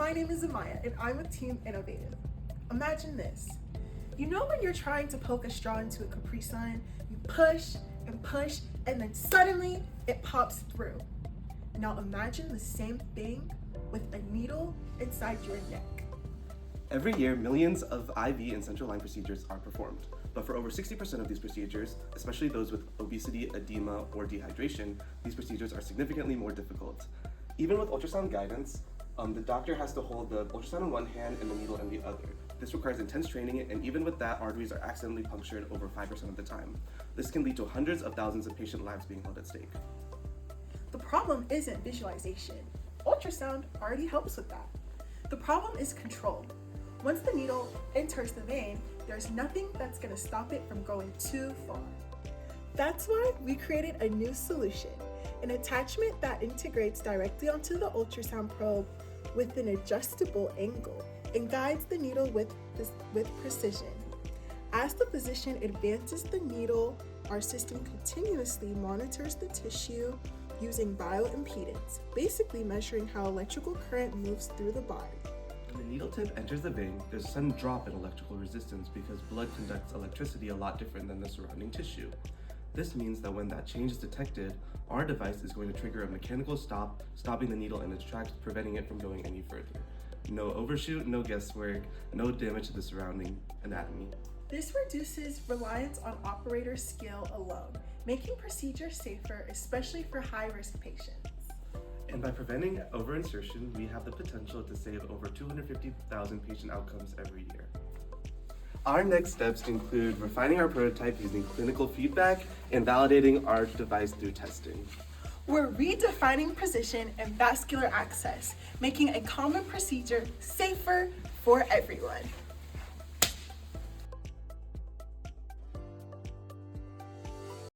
My name is Amaya, and I'm with Team Innovative. Imagine this. You know when you're trying to poke a straw into a Capri Sun, you push, and then suddenly it pops through. Now imagine the same thing with a needle inside your neck. Every year, millions of IV and central line procedures are performed. But for over 60% of these procedures, especially those with obesity, edema, or dehydration, these procedures are significantly more difficult. Even with ultrasound guidance, the doctor has to hold the ultrasound in one hand and the needle in the other. This requires intense training, and even with that, arteries are accidentally punctured over 5% of the time. This can lead to hundreds of thousands of patient lives being held at stake. The problem isn't visualization. Ultrasound already helps with that. The problem is control. Once the needle enters the vein, there's nothing that's going to stop it from going too far. That's why we created a new solution, an attachment that integrates directly onto the ultrasound probe with an adjustable angle and guides the needle with precision. As the physician advances the needle, our system continuously monitors the tissue using bioimpedance, basically measuring how electrical current moves through the body. When the needle tip enters the vein, there's a sudden drop in electrical resistance because blood conducts electricity a lot different than the surrounding tissue. This means that when that change is detected, our device is going to trigger a mechanical stop, stopping the needle in its tracks, preventing it from going any further. No overshoot, no guesswork, no damage to the surrounding anatomy. This reduces reliance on operator skill alone, making procedures safer, especially for high-risk patients. And by preventing overinsertion, we have the potential to save over 250,000 patient outcomes every year. Our next steps include refining our prototype using clinical feedback and validating our device through testing. We're redefining precision and vascular access, making a common procedure safer for everyone.